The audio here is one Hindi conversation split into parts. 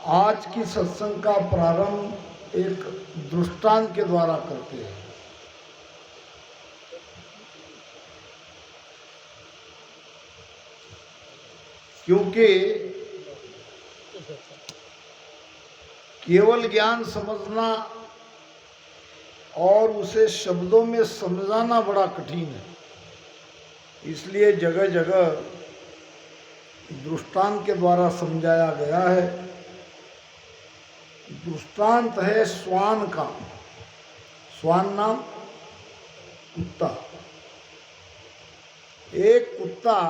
आज की सत्संग का प्रारंभ एक दृष्टांत के द्वारा करते हैं। क्योंकि केवल ज्ञान समझना और उसे शब्दों में समझाना बड़ा कठिन है, इसलिए जगह जगह दृष्टांत के द्वारा समझाया गया है। दृष्टांत है श्वान का। श्वान नाम कुत्ता। एक कुत्ता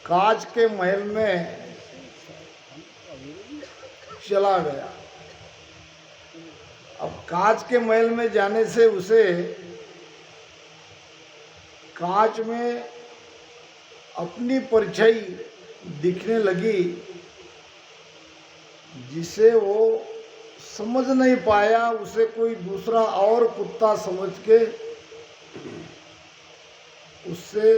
कांच के महल में चला गया। अब कांच के महल में जाने से उसे कांच में अपनी परछाई दिखने लगी, जिसे वो समझ नहीं पाया। उसे कोई दूसरा और कुत्ता समझ के उससे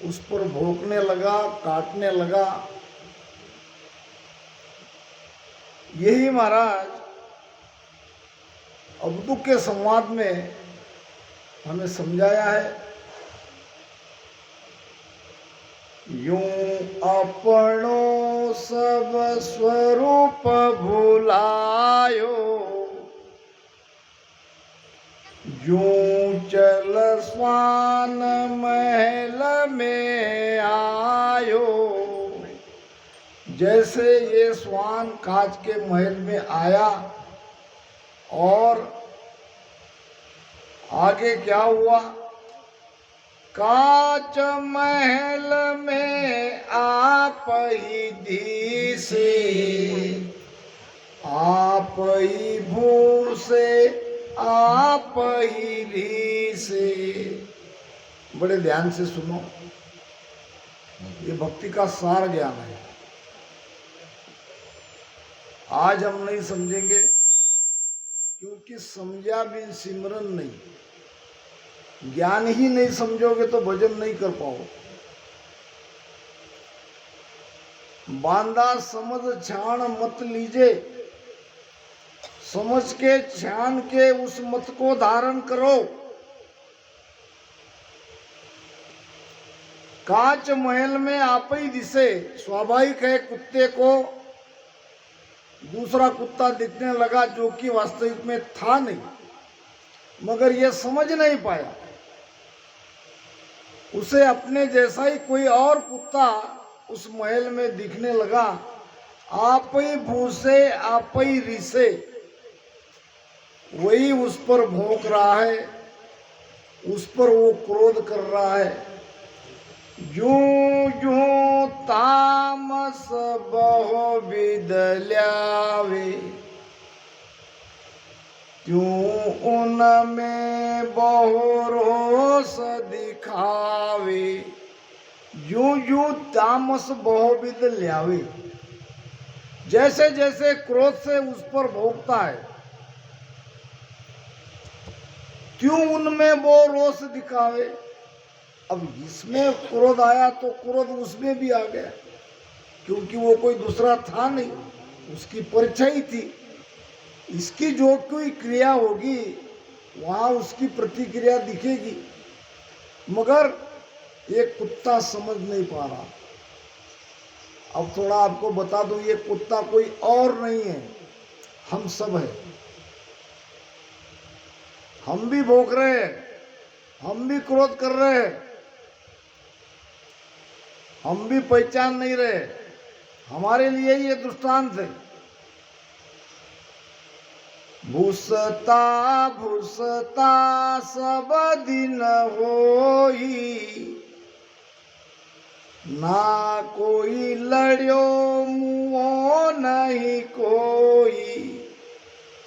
उस पर भौंकने लगा, काटने लगा। यही महाराज अवधू के संवाद में हमें समझाया है। यूं अपनो सब स्वरूप भुलायो, यूं चल श्वान महल में आयो। जैसे ये श्वान कांच के महल में आया और आगे क्या हुआ? कांच महल में आप ही धीसे, आप ही भूसे, आप ही रीसे। बड़े ध्यान से सुनो, ये भक्ति का सार ज्ञान है। आज हम नहीं समझेंगे, क्योंकि समझा बिन सिमरन नहीं। ज्ञान ही नहीं समझोगे तो भजन नहीं कर पाओ। बांधा समझ छान मत लीजे, समझ के छान के उस मत को धारण करो। कांच महल में आप ही दिसे। स्वाभाविक है, कुत्ते को दूसरा कुत्ता दिखने लगा जो कि वास्तविक में था नहीं, मगर यह समझ नहीं पाया। उसे अपने जैसा ही कोई और कुत्ता उस महल में दिखने लगा। आप ही भूसे, आप ही रीसे, वही उस पर भौंक रहा है, उस पर वो क्रोध कर रहा है। यूं यूं तामस बहुविध ल्यावे, त्यों उनमें बहुरोष दिखावे। यूं यूं तामस बहुविध ल्यावे, जैसे जैसे क्रोध से उस पर भोगता है, त्यों उनमें वो रोष दिखावे। अब इसमें क्रोध आया तो क्रोध उसमें भी आ गया, क्योंकि वो कोई दूसरा था नहीं, उसकी परछाई थी। इसकी जो कोई क्रिया होगी वहां उसकी प्रतिक्रिया दिखेगी, मगर ये कुत्ता समझ नहीं पा रहा। अब थोड़ा आपको बता दूं, ये कुत्ता कोई और नहीं है, हम सब है। हम भी भौंक रहे हैं, हम भी क्रोध कर रहे हैं, हम भी पहचान नहीं रहे। हमारे लिए ये दृष्टांत है। भूसता भूसता सब दिन होई, ना कोई लड़्यो मुओ नहीं कोई।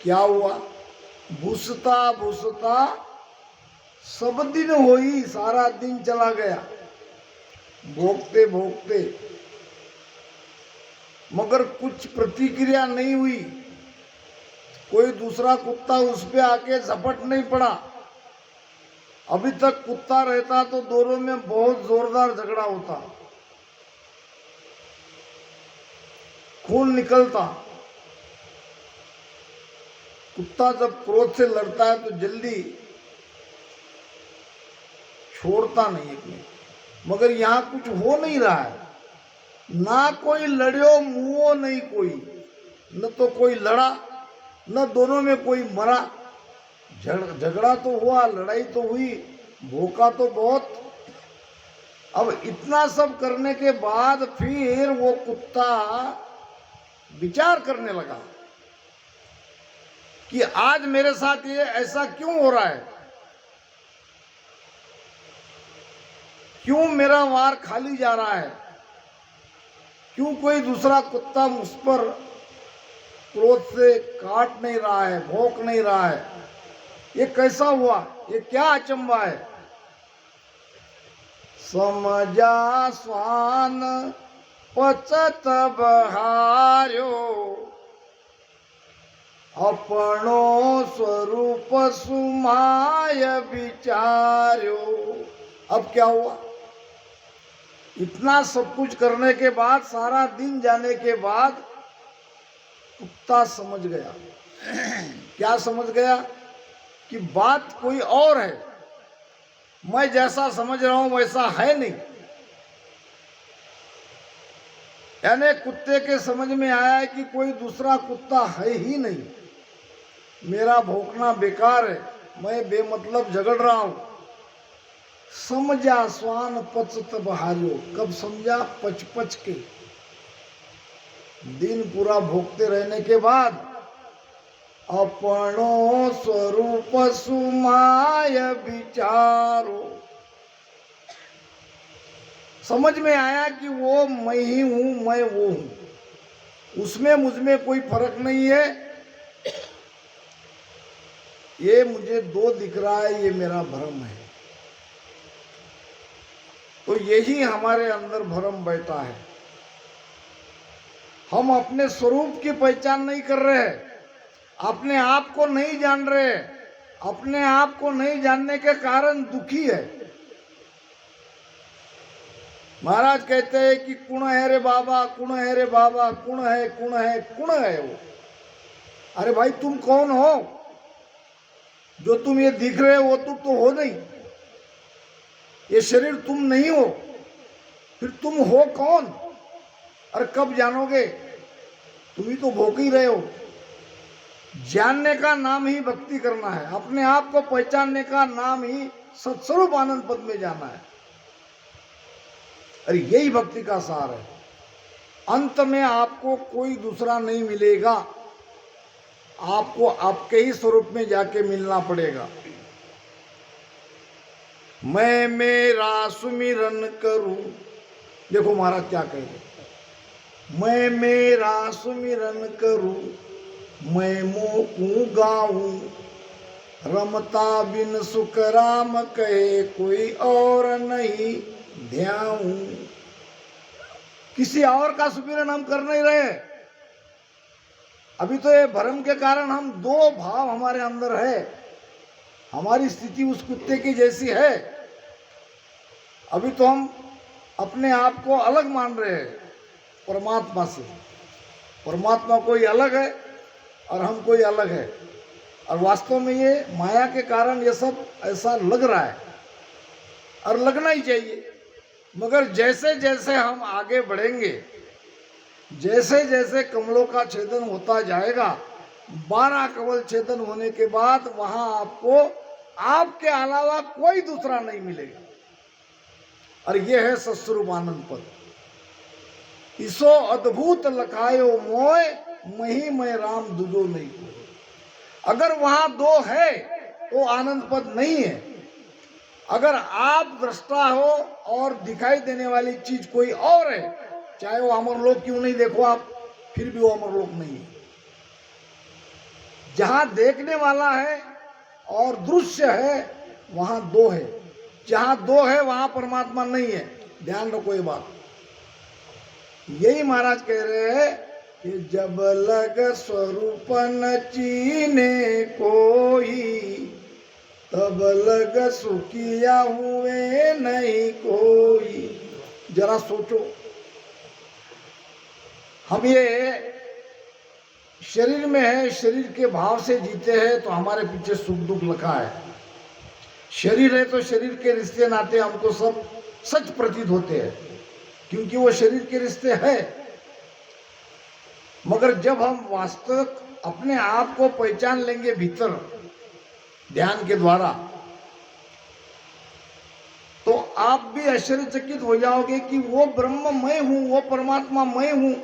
क्या हुआ? भूसता भूसता सब दिन होई, सारा दिन चला गया भोगते भोगते, मगर कुछ प्रतिक्रिया नहीं हुई। कोई दूसरा कुत्ता उस पे आके झपट नहीं पड़ा। अभी तक कुत्ता रहता तो दोनों में बहुत जोरदार झगड़ा होता। खून निकलता। कुत्ता जब क्रोध से लड़ता है तो जल्दी छोड़ता नहीं है, मगर यहां कुछ हो नहीं रहा है। ना कोई लड़ो मुओ नहीं कोई, न तो कोई लड़ा, न दोनों में कोई मरा। झगड़ा तो हुआ, लड़ाई तो हुई, भूखा तो बहुत। अब इतना सब करने के बाद फिर वो कुत्ता विचार करने लगा कि आज मेरे साथ ये ऐसा क्यों हो रहा है, क्यों मेरा वार खाली जा रहा है, क्यों कोई दूसरा कुत्ता मुझ पर क्रोध से काट नहीं रहा है, भौंक नहीं रहा है। ये कैसा हुआ, ये क्या अचंबा है। समझा स्वान पचत बहार्यो, अपनो स्वरूप सुमाय विचार्यो। अब क्या हुआ, इतना सब कुछ करने के बाद, सारा दिन जाने के बाद कुत्ता समझ गया। क्या समझ गया कि बात कोई और है, मैं जैसा समझ रहा हूं वैसा है नहीं। यानी कुत्ते के समझ में आया कि कोई दूसरा कुत्ता है ही नहीं, मेरा भौंकना बेकार है, मैं बेमतलब झगड़ रहा हूं। समझा स्वान पचत बहारियो, कब समझा, पच पच के, दिन पूरा भोगते रहने के बाद। अपनो स्वरूप सुमाय विचारो, समझ में आया कि वो मैं ही हूं, मैं वो हूं, उसमें मुझमें कोई फर्क नहीं है। ये मुझे दो दिख रहा है, ये मेरा भ्रम है। तो यही हमारे अंदर भ्रम बैठा है। हम अपने स्वरूप की पहचान नहीं कर रहे, अपने आप को नहीं जान रहे, अपने आप को नहीं जानने के कारण दुखी है। महाराज कहते हैं कि कुण है रे बाबा, कुण है रे बाबा, कुण है, कुण है, कुण है वो। अरे भाई तुम कौन हो, जो तुम ये दिख रहे हो वो तुम तो हो नहीं, ये शरीर तुम नहीं हो, फिर तुम हो कौन। अरे कब जानोगे, तुम ही तो भोग ही रहे हो। जानने का नाम ही भक्ति करना है, अपने आप को पहचानने का नाम ही सत्स्वरूप आनंद पद में जाना है। अरे यही भक्ति का सार है। अंत में आपको कोई दूसरा नहीं मिलेगा, आपको आपके ही स्वरूप में जाके मिलना पड़ेगा। मैं मेरा सुमिरन करूं, देखो महाराज क्या कह रहे, मैं मेरा सुमिरन करूं, मैं मोकू गाऊं, रमता बिन सुख राम कहे, कोई और नहीं ध्याऊं। किसी और का सुमिरन हम कर नहीं रहे। अभी तो ये भ्रम के कारण हम दो भाव हमारे अंदर है, हमारी स्थिति उस कुत्ते की जैसी है। अभी तो हम अपने आप को अलग मान रहे हैं परमात्मा से। परमात्मा कोई अलग है और हम कोई अलग है, और वास्तव में ये माया के कारण ये सब ऐसा लग रहा है, और लगना ही चाहिए। मगर जैसे जैसे हम आगे बढ़ेंगे, जैसे जैसे कमलों का छेदन होता जाएगा, 12 कमल छेदन होने के बाद वहां आपको आपके अलावा कोई दूसरा नहीं मिलेगा। और यह है सत्स्वरूप आनंद पद। इसो अद्भुत लखायो मोय, मही मैं राम दुजो नहीं कोई। अगर वहां दो है तो आनंद पद नहीं है। अगर आप दृष्टा हो और दिखाई देने वाली चीज कोई और है, चाहे वो अमरलोक क्यों नहीं देखो आप, फिर भी वो अमरलोक नहीं है। जहां देखने वाला है और दृश्य है वहां दो है, जहां दो है वहां परमात्मा नहीं है। ध्यान रखो ये बात। यही महाराज कह रहे हैं कि जब लग स्वरूप न चीने कोई, तब लग सुखिया हुए नहीं कोई। जरा सोचो, हम ये शरीर में है, शरीर के भाव से जीते हैं तो हमारे पीछे सुख दुख लिखा है। शरीर है तो शरीर के रिश्ते नाते हमको सब सच प्रतीत होते हैं, क्योंकि वो शरीर के रिश्ते हैं। मगर जब हम वास्तविक अपने आप को पहचान लेंगे भीतर ध्यान के द्वारा, तो आप भी आश्चर्यचकित हो जाओगे कि वो ब्रह्म मैं हूं, वो परमात्मा मैं हूं,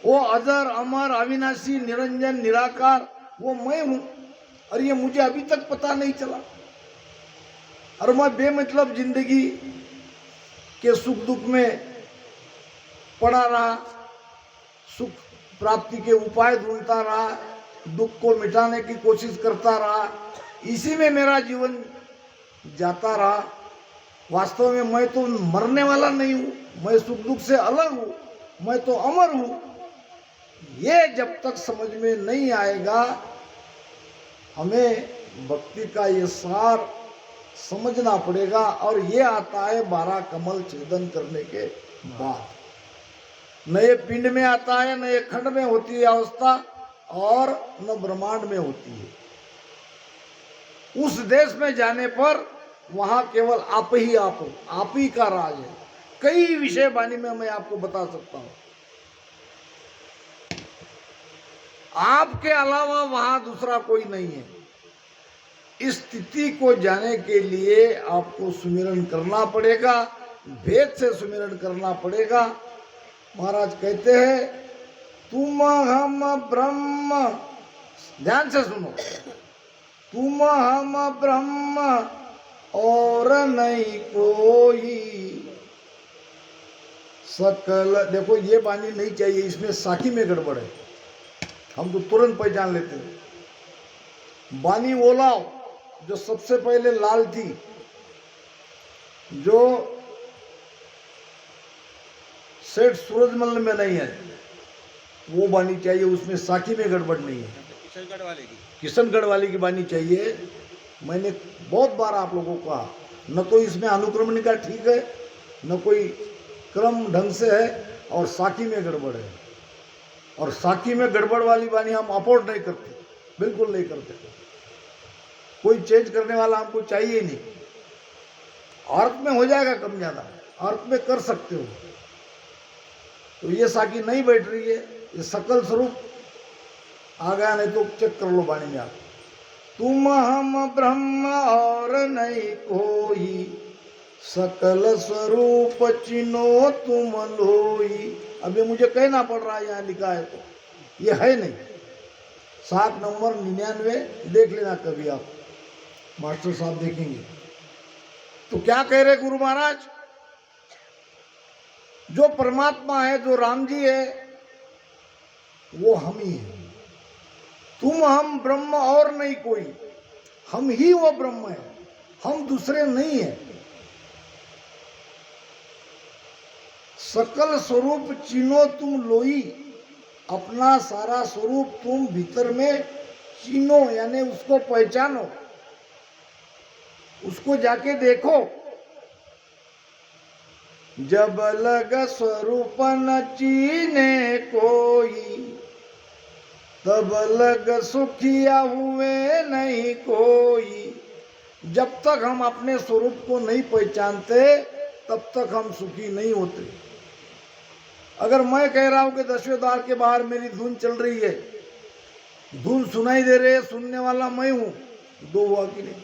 वो अजर अमर अविनाशी निरंजन निराकार वो मैं हूं। और ये मुझे अभी तक पता नहीं चला, और मैं बेमतलब जिंदगी के सुख दुख में पड़ा रहा, सुख प्राप्ति के उपाय ढूंढता रहा, दुख को मिटाने की कोशिश करता रहा, इसी में मेरा जीवन जाता रहा। वास्तव में मैं तो मरने वाला नहीं हूं, मैं सुख दुख से अलग हूं, मैं तो अमर हूं। ये जब तक समझ में नहीं आएगा, हमें भक्ति का ये सार समझना पड़ेगा। और ये आता है 12 कमल छेदन करने के बाद, नए पिंड में आता है, नए खंड में होती है अवस्था, और न ब्रह्मांड में होती है। उस देश में जाने पर वहां केवल आप ही आप हो, आप ही का राज है। कई विषय वाणी में मैं आपको बता सकता हूं, आपके अलावा वहां दूसरा कोई नहीं है। इस स्थिति को जाने के लिए आपको सुमिरन करना पड़ेगा, भेद से सुमिरन करना पड़ेगा। महाराज कहते हैं तुम हम ब्रह्म, ध्यान से सुनो, तुम हम ब्रह्म और नहीं कोई सकल। देखो ये वाणी नहीं चाहिए, इसमें साखी में गड़बड़ है, हम तो तुरंत पहचान लेते हैं। वाणी वो लाओ जो सबसे पहले लाल थी, जो सेठ सूरजमल में नहीं है, वो वाणी चाहिए, उसमें साखी में गड़बड़ नहीं है। किशनगढ़ वाली की वाणी चाहिए। मैंने बहुत बार आप लोगों को कहा, न तो इसमें अनुक्रमणिका ठीक है, न कोई क्रम ढंग से है, और साखी में गड़बड़ है। और साखी में गड़बड़ वाली वाणी हम अफोर्ड नहीं करते, बिल्कुल नहीं करते। कोई चेंज करने वाला हमको चाहिए नहीं। अर्थ में हो जाएगा कम ज्यादा, अर्थ में कर सकते हो। तो ये साखी नहीं बैठ रही है, ये सकल स्वरूप आ गया, नहीं तो चेक कर लो वाणी में आप। तुम हम ब्रह्म और नहीं कोई, सकल स्वरूप चिन्हो तुम लोई। अब ये मुझे कहना पड़ रहा है, यहाँ लिखा है तो ये है नहीं। 7 नंबर 99 देख लेना कभी आप, मास्टर साहब देखेंगे। तो क्या कह रहे गुरु महाराज, जो परमात्मा है, जो राम जी है, वो हम ही है। तुम हम ब्रह्म और नहीं कोई, हम ही वो ब्रह्म है, हम दूसरे नहीं है। सकल स्वरूप चिन्हो तुम लोई, अपना सारा स्वरूप तुम भीतर में चिन्हो, यानी उसको पहचानो, उसको जाके देखो। जब लग स्वरूप न चीने कोई, तब लग सुखिया हुए नहीं कोई। जब तक हम अपने स्वरूप को नहीं पहचानते, तब तक हम सुखी नहीं होते। अगर मैं कह रहा हूं कि 10वें द्वार के बाहर मेरी धुन चल रही है, धुन सुनाई दे रही है, सुनने वाला मैं हूं, 2 हुआ कि नहीं?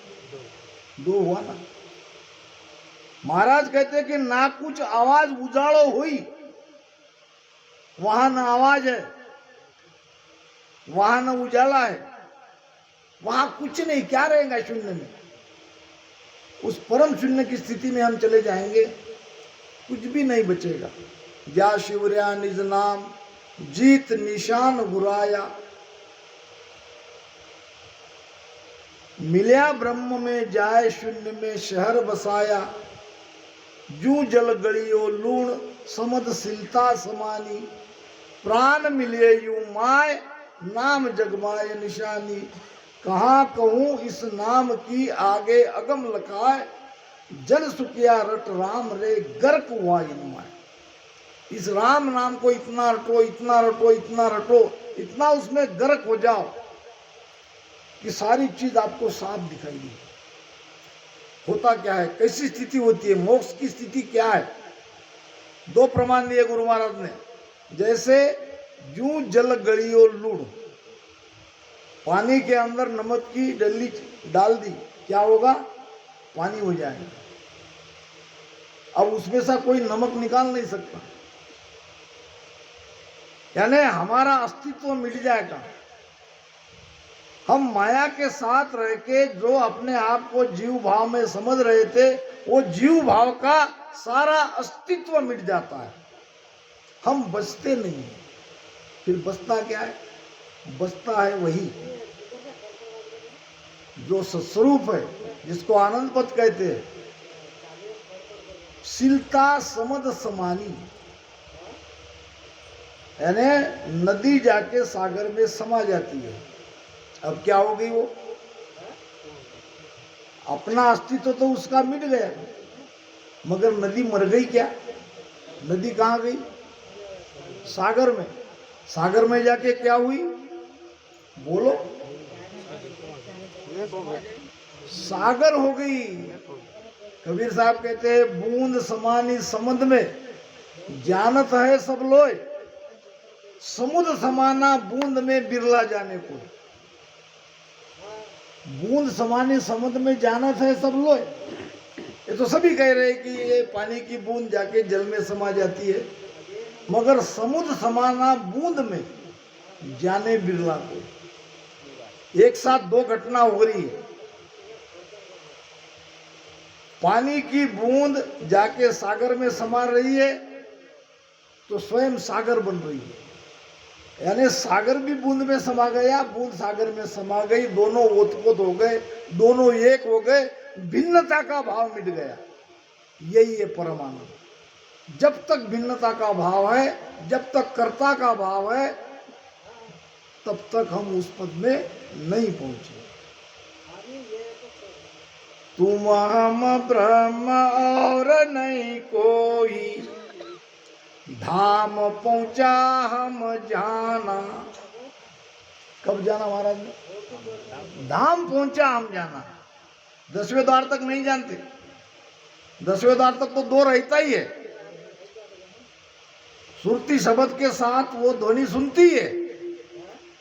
2 हुआ ना। महाराज कहते कि ना कुछ आवाज उजाड़ो हुई, वहां ना आवाज है, वहां न उजाला है, वहां कुछ नहीं, क्या रहेगा शून्य में। उस परम शून्य की स्थिति में हम चले जाएंगे, कुछ भी नहीं बचेगा। जा शिवर्या निज नाम, जीत निशान गुराया। मिल्या ब्रह्म में जाए शून्य में शहर बसाया। जू जल गड़ियो लूण समद सिलता समानी। प्राण मिले यू माय नाम जगमाय निशानी। कहाँ कहूँ इस नाम की आगे अगम लखाए। जन सुखिया रट राम रे गर्क हुआ इनमाय। इस राम नाम को इतना रटो, इतना रटो, इतना रटो, इतना उसमें गर्क हो जाओ कि सारी चीज आपको साफ दिखाई दी। होता क्या है, कैसी स्थिति होती है, मोक्ष की स्थिति क्या है? दो प्रमाण दिए गुरु महाराज ने। जैसे यूं जल गलियो लूड़, पानी के अंदर नमक की डली डाल दी, क्या होगा? पानी हो जाएगा। अब उसमें से कोई नमक निकाल नहीं सकता, यानी हमारा अस्तित्व मिट जाएगा। हम माया के साथ रह के जो अपने आप को जीव भाव में समझ रहे थे, वो जीव भाव का सारा अस्तित्व मिट जाता है। हम बचते नहीं। फिर बचता क्या है? बचता है वही जो सस्वरूप है, जिसको आनंद पद कहते हैं। शीलता समद समानी, यानी नदी जाके सागर में समा जाती है। अब क्या हो गई वो? अपना अस्तित्व तो उसका मिट गया, मगर नदी मर गई क्या? नदी कहाँ गई? सागर में। सागर में जाके क्या हुई? बोलो। सागर हो गई। कबीर साहब कहते हैं, बूंद समानी समुद्र में, जानत है सब लोय, समुद्र समाना बूंद में बिरला जाने को। बूंद समानी समुद्र में जानत है सब लोग, ये तो सभी कह रहे हैं कि ये पानी की बूंद जाके जल में समा जाती है, मगर समुद्र समाना बूंद में जाने बिरला को। एक साथ दो घटना हो रही है। पानी की बूंद जाके सागर में समा रही है तो स्वयं सागर बन रही है, यानी सागर भी बूंद में समा गया, बूंद सागर में समा गई, दोनों ओतप्रोत हो गए, दोनों एक हो गए, भिन्नता का भाव मिट गया। यही है परमानंद। जब तक भिन्नता का भाव है, जब तक कर्ता का भाव है, तब तक हम उस पद में नहीं पहुंचे। तुम हम ब्रह्म और नहीं कोई, धाम पहुंचा हम जाना। कब जाना महाराज ने? धाम पहुंचा हम जाना। 10वें द्वार तक नहीं जानते। 10वें द्वार तक तो दो रहता ही है। सुरती शब्द के साथ वो ध्वनि सुनती है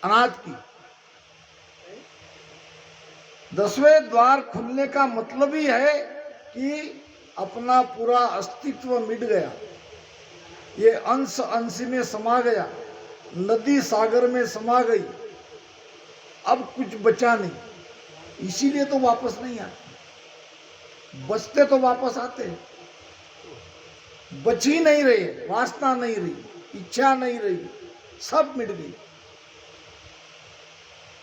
अनाथ की। 10वें द्वार खुलने का मतलब ही है कि अपना पूरा अस्तित्व मिट गया, ये अंश अंश में समा गया, नदी सागर में समा गई, अब कुछ बचा नहीं। इसीलिए तो वापस नहीं आते। बचते तो वापस आते, बच ही नहीं रहे, वासना नहीं रही, इच्छा नहीं रही, सब मिट गई।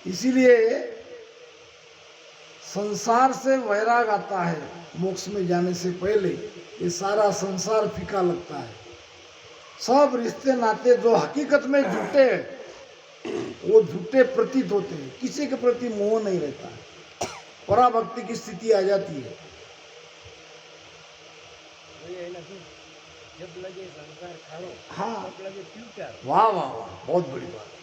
इसीलिए संसार से वैराग आता है। मोक्ष में जाने से पहले ये सारा संसार फीका लगता है। सब रिश्ते नाते जो हकीकत में झूठे हैं, वो झूठे प्रतीत होते हैं। किसी के प्रति मोह नहीं रहता है, पराभक्ति की स्थिति आ जाती है। जब लगे संसार खाओ, हाँ, तब लगे फ्यूचर। वाह वाह वाह, बहुत बड़ी बात।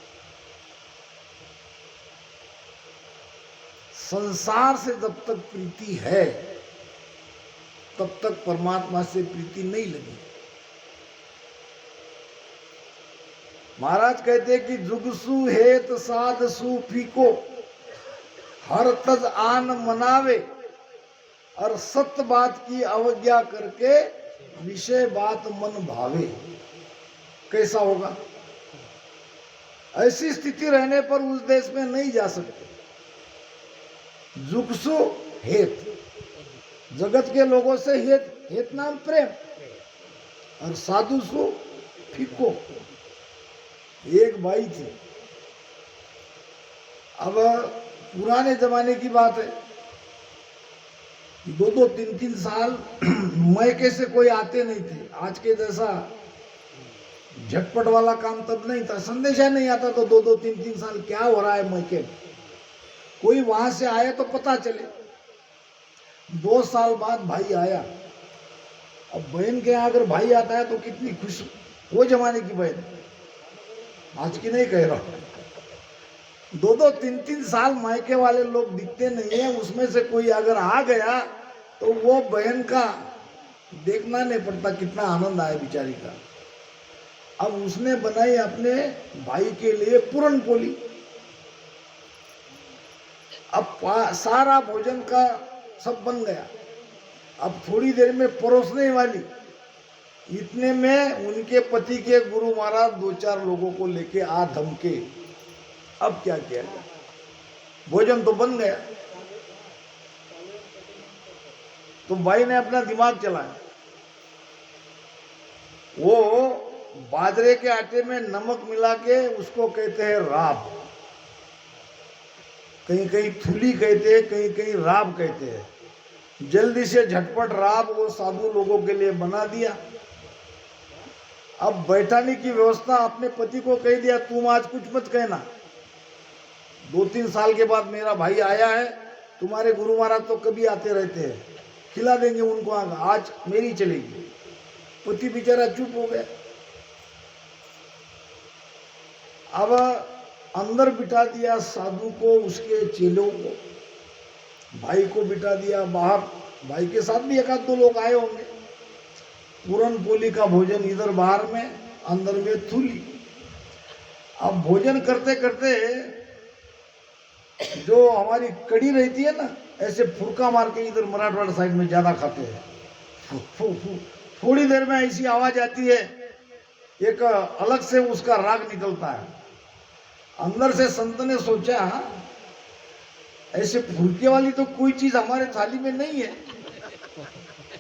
संसार से जब तक प्रीति है, तब तक परमात्मा से प्रीति नहीं लगी। महाराज कहते कि जुगसु हेत साध सूफी को हर तज आन मनावे, और सत्य बात की अवज्ञा करके विषय बात मन भावे। कैसा होगा? ऐसी स्थिति रहने पर उस देश में नहीं जा सकते। जुगसु हेत, जगत के लोगों से हेत, हेत नाम प्रेम, और साधु सु फीको। एक भाई थे, अब पुराने जमाने की बात है, 2-2, 3-3 साल मैके से कोई आते नहीं थे। आज के जैसा झटपट वाला काम तब नहीं था, संदेशा नहीं आता तो 2-2, 3-3 साल क्या हो रहा है मैके में। कोई वहां से आया तो पता चले। 2 साल बाद भाई आया। अब बहन के यहाँ अगर भाई आता है तो कितनी खुश वो जमाने की बहन, आज की नहीं कह रहा हूं। 2-2 3-3 साल मायके वाले लोग दिखते नहीं है, उसमें से कोई अगर आ गया तो वो बहन का देखना नहीं पड़ता कितना आनंद आया बेचारी का। अब उसने बनाई अपने भाई के लिए पूरन पोली। अब सारा भोजन का सब बन गया। अब थोड़ी देर में परोसने वाली, इतने में उनके पति के गुरु महाराज 2-4 लोगों को लेके आ धमके। अब क्या किया जाए, भोजन तो बन गया। तो भाई ने अपना दिमाग चलाया। वो बाजरे के आटे में नमक मिला के उसको कहते हैं राब, कहीं कहीं थुली कहते हैं, कहीं कहीं राब कहते हैं। जल्दी से झटपट राब वो साधु लोगों के लिए बना दिया। अब बैठाने की व्यवस्था अपने पति को कह दिया, तुम आज कुछ मत कहना, 2-3 साल के बाद मेरा भाई आया है, तुम्हारे गुरु महाराज तो कभी आते रहते हैं, खिला देंगे उनको, आज मेरी चलेगी। पति बेचारा चुप हो गया। अब अंदर बिठा दिया साधु को, उसके चेलों को, भाई को बिठा दिया बाहर। भाई के साथ भी 1-2 लोग आए होंगे। पूरन पोली का भोजन इधर बाहर में, अंदर में थूली। अब भोजन करते करते जो हमारी कड़ी रहती है ना, ऐसे फुरका मार के इधर मराठवाड़ा साइड में ज्यादा खाते हैं। थोड़ी देर में ऐसी आवाज आती है, एक अलग से उसका राग निकलता है। अंदर से संत ने सोचा, ऐसे फुरके वाली तो कोई चीज हमारे थाली में नहीं है,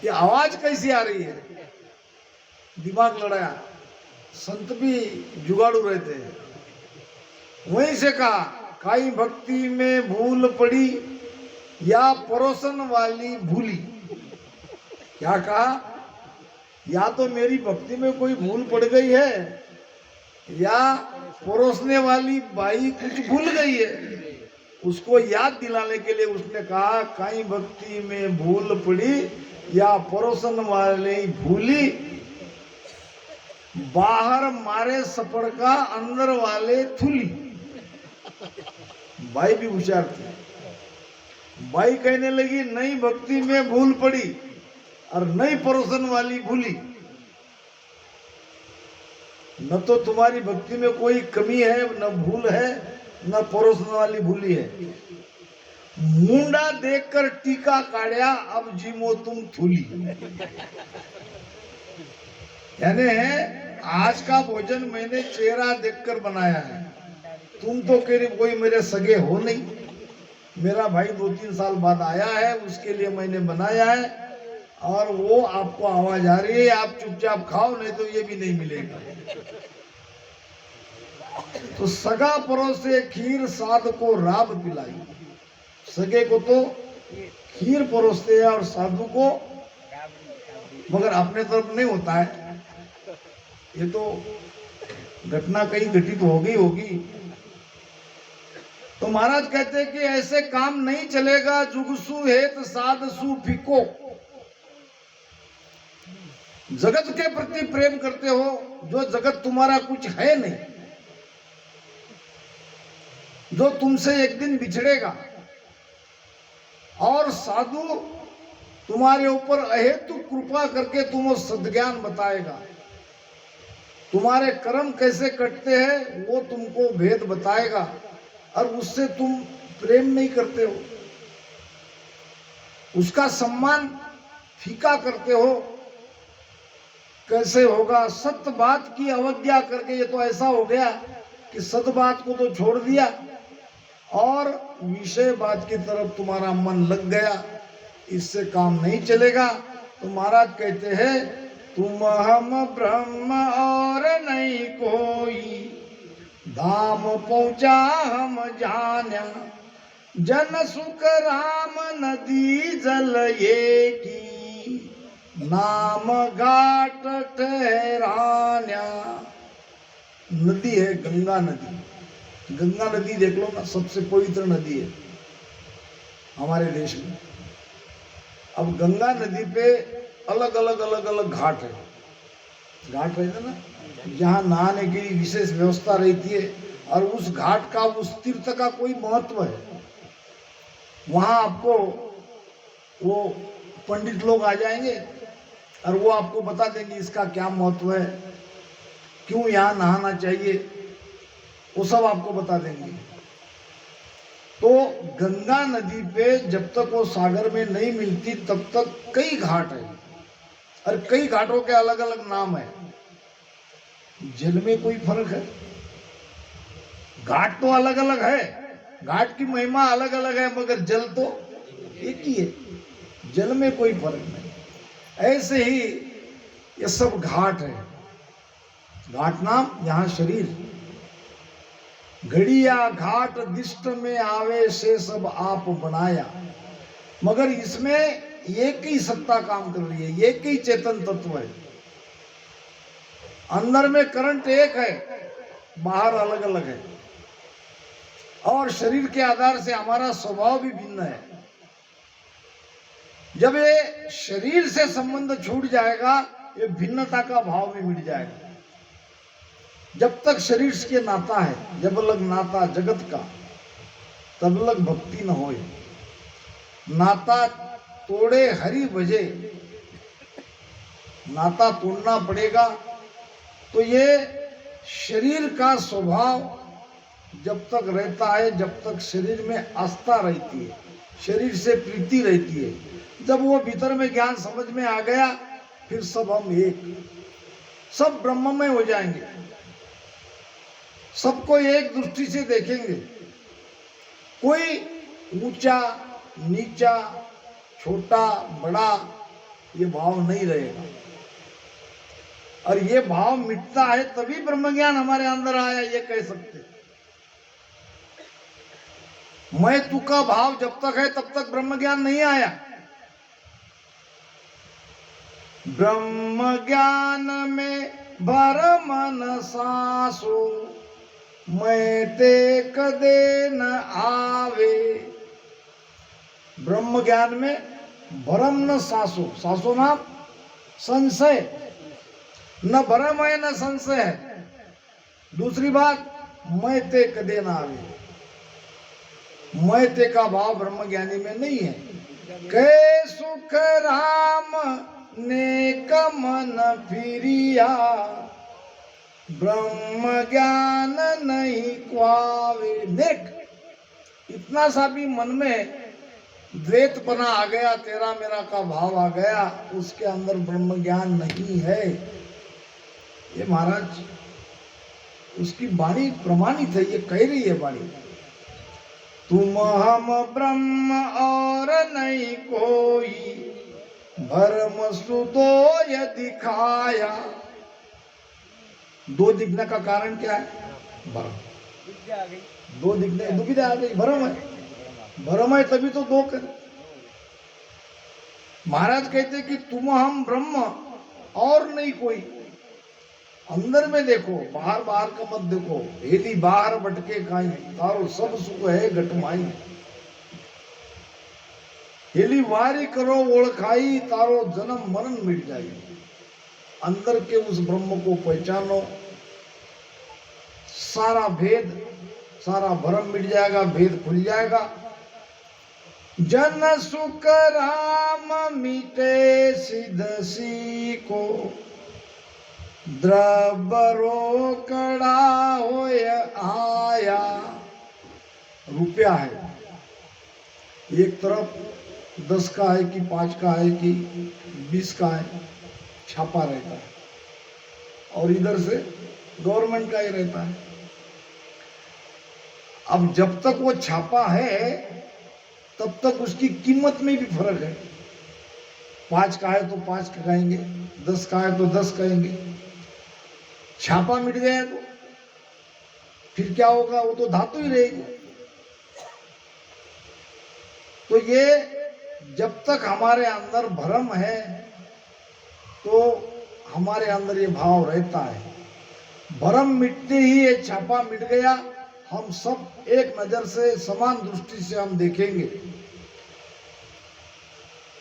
ये आवाज कैसी आ रही है। दिमाग लड़ाया। संत भी जुगाड़ू रहते हैं। वहीं से कहा, काई भक्ति में भूल पड़ी या परोसन वाली भूली। क्या कहा, या तो मेरी भक्ति में कोई भूल पड़ गई है, या परोसने वाली बाई कुछ भूल गई है। उसको याद दिलाने के लिए उसने कहा, काई भक्ति में भूल पड़ी या परोसन वाली भूली, बाहर मारे सपड़ का अंदर वाले थूली। बाई भी होशियार थी। बाई कहने लगी, नई भक्ति में भूल पड़ी और नई परोसन वाली भूली। न तो तुम्हारी भक्ति में कोई कमी है, न भूल है, न परोसन वाली भूली है। मुंडा देखकर टीका काढ़िया, अब जीमो तुम थूली। यानी आज का भोजन मैंने चेहरा देखकर बनाया है, तुम तो करीब कोई मेरे सगे हो नहीं। मेरा भाई 2-3 साल बाद आया है, उसके लिए मैंने बनाया है, और वो आपको आवाज आ रही है, आप चुपचाप खाओ, नहीं तो ये भी नहीं मिलेगा। तो सगा परोसे खीर, साध को राब पिलाई। सगे को तो खीर परोसते हैं और साधु को, मगर अपने तरफ नहीं होता है। ये तो घटना कहीं घटित हो गई होगी। तो महाराज कहते हैं कि ऐसे काम नहीं चलेगा, जुगसु हेत साधसु फिको। जगत के प्रति प्रेम करते हो, जो जगत तुम्हारा कुछ है नहीं, जो तुमसे एक दिन बिछड़ेगा, और साधु तुम्हारे ऊपर अहेतु कृपा करके तुम्हें सद्ज्ञान बताएगा। तुम्हारे कर्म कैसे कटते हैं वो तुमको भेद बताएगा, और उससे तुम प्रेम नहीं करते हो, उसका सम्मान फीका करते हो। कैसे होगा? सत्य बात की अवज्ञा करके ये तो ऐसा हो गया कि सत्य बात को तो छोड़ दिया और विषय बात की तरफ तुम्हारा मन लग गया। इससे काम नहीं चलेगा। तो महाराज कहते हैं, तुम हम ब्रह्म और नहीं कोई, धाम पहुंचा हम जान्या, जन सुख राम नदी जल ये की, नाम घाट ठहरान्या। नदी है गंगा नदी। गंगा नदी देख लो ना, सबसे पवित्र नदी है हमारे देश में। अब गंगा नदी पे अलग अलग घाट है। घाट रहता ना, जहाँ नहाने के लिए विशेष व्यवस्था रहती है और उस घाट का, उस तीर्थ का कोई महत्व है। वहाँ आपको वो पंडित लोग आ जाएंगे और वो आपको बता देंगे इसका क्या महत्व है, क्यों यहाँ नहाना चाहिए, वो सब आपको बता देंगे। तो गंगा नदी पे जब तक वो सागर में नहीं मिलती तब तक कई घाट है और कई घाटों के अलग अलग नाम है। जल में कोई फर्क है? घाट तो अलग अलग है, घाट की महिमा अलग अलग है, मगर जल तो एक ही है, जल में कोई फर्क नहीं। ऐसे ही ये सब घाट है। घाट नाम यहाँ शरीर, घड़िया घाट दिष्ट में आवे से सब आप बनाया। मगर इसमें एक ही सत्ता काम कर रही है, एक ही चेतन तत्व है। अंदर में करंट एक है, बाहर अलग अलग है। और शरीर के आधार से हमारा स्वभाव भी भिन्न है। जब ये शरीर से संबंध छूट जाएगा, ये भिन्नता का भाव भी मिट जाएगा। जब तक शरीर के नाता है, जब लग नाता जगत का, तब लग भक्ति न होए। नाता तोड़े हरि भजे, नाता तोड़ना पड़ेगा। तो ये शरीर का स्वभाव जब तक रहता है, जब तक शरीर में आस्था रहती है, शरीर से प्रीति रहती है, जब वो भीतर में ज्ञान समझ में आ गया, फिर सब हम एक, सब ब्रह्ममय हो जाएंगे। सबको एक दृष्टि से देखेंगे, कोई ऊंचा नीचा, छोटा बड़ा, ये भाव नहीं रहेगा। और ये भाव मिटता है तभी ब्रह्म ज्ञान हमारे अंदर आया, ये कह सकते। मैं तू का भाव जब तक है तब तक ब्रह्म ज्ञान नहीं आया। ब्रह्म ज्ञान में भरम न सासो, मैं ते कदे न आवे। ब्रह्म ज्ञान में भरम न सासो, सासो नाम संशय, न भरम है न संशय है। दूसरी बात, मैं ते कदे न आवे, मैं ते का भाव ब्रह्म ज्ञानी में नहीं है। कै सुख राम नेक मन फिरिया, ब्रह्म ज्ञान नहीं क्वावे। नेक, इतना सा भी मन में द्वैतपना आ गया, तेरा मेरा का भाव आ गया, उसके अंदर ब्रह्म ज्ञान नहीं है। ये महाराज उसकी वाणी प्रमाणित है, ये कह रही है वाणी। तुम हम ब्रह्म और नहीं कोई, भरम सुदोय दिखाया। दो दिखने का कारण क्या है? भरम। दो दिखने, दुविधा आ गई, भरम है। भरम है तभी तो दो कर। महाराज कहते कि तुम हम ब्रह्म और नहीं कोई। अंदर में देखो, बाहर बाहर का मत देखो। हेली बाहर बटके खाई, तारो सब सुख है घटमाई। हेली वारी करो ओळखाई, तारो जन्म मरण मिट जाए। अंदर के उस ब्रह्म को पहचानो, सारा भेद, सारा भ्रम मिट जाएगा, भेद खुल जाएगा। जन सुख राम मिटे सिद्ध सीको, द्रबरो कड़ा होय आया। रुपया है, एक तरफ 10 का है कि 5 का है कि 20 का है, छापा रहता है, और इधर से गवर्नमेंट का ही रहता है। अब जब तक वो छापा है तब तक उसकी कीमत में भी फर्क है। 5 का है तो 5 का कहेंगे, 10 का है तो 10 कहेंगे। छापा मिट गया तो फिर क्या होगा? वो तो धातु ही रहेगी। तो ये जब तक हमारे अंदर भ्रम है तो हमारे अंदर ये भाव रहता है। भ्रम मिटते ही ये छापा मिट गया, हम सब एक नजर से समान दृष्टि से हम देखेंगे।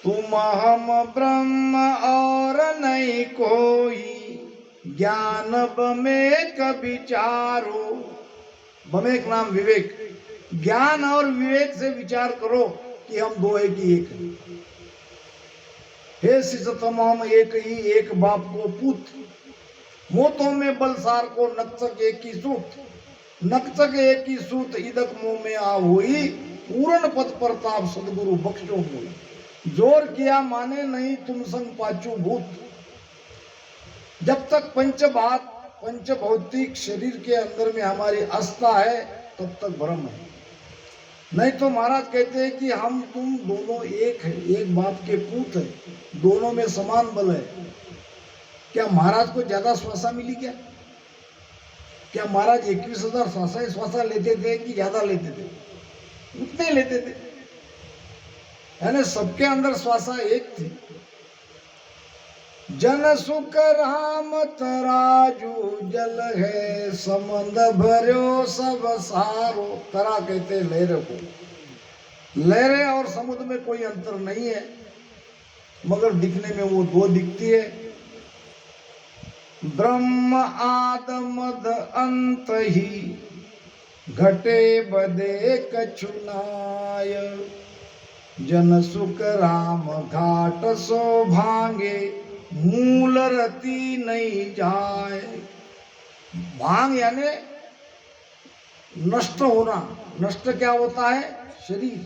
तुम हम ब्रह्म और नहीं कोई, ज्ञान बमेक विचारो, बमेक नाम विवेक, ज्ञान और विवेक से विचार करो कि हम दो है कि एक है। हे शिषतम हम एक ही, एक बाप को पूत, मोतों में बलसार को नक्चक एक ही सूत, नक्चक एक ही सूत इदक मुंह में आ हुई, पूर्ण पद प्रताप सदगुरु बख्शो हुई। जोर किया माने नहीं तुम संग पाचू भूत। जब तक पंच भौतिक शरीर के अंदर में हमारी आस्था है तब तक भ्रम है। नहीं तो महाराज कहते हैं कि हम तुम दोनों एक है, एक बाप के पूत है, दोनों में समान बल है। क्या महाराज को ज्यादा श्वासा मिली क्या? क्या महाराज 21,000 श्वासा लेते थे कि ज्यादा लेते थे? उतने लेते थे, यानी सबके अंदर श्वासा एक थी। जन सुख राम तराजू जल है, समंद भर्यो सब सारो। तरा कहते लहरे को, लहरे और समुद्र में कोई अंतर नहीं है, मगर दिखने में वो दो दिखती है। ब्रह्म आद मद अंत ही, घटे बदे कछु नाय। जन सुख राम घाट सो भांगे, मूल रति नहीं जाए। भांग यानी नष्ट होना, नष्ट क्या होता है? शरीर।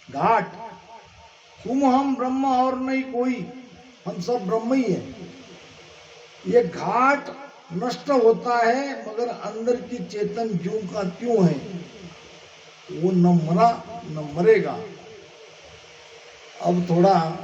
घाट, तुम हम ब्रह्म और नहीं कोई, हम सब ब्रह्म ही है। ये घाट नष्ट होता है मगर अंदर की चेतन ज्यों का त्यों है, वो न मरा न मरेगा। अब थोड़ा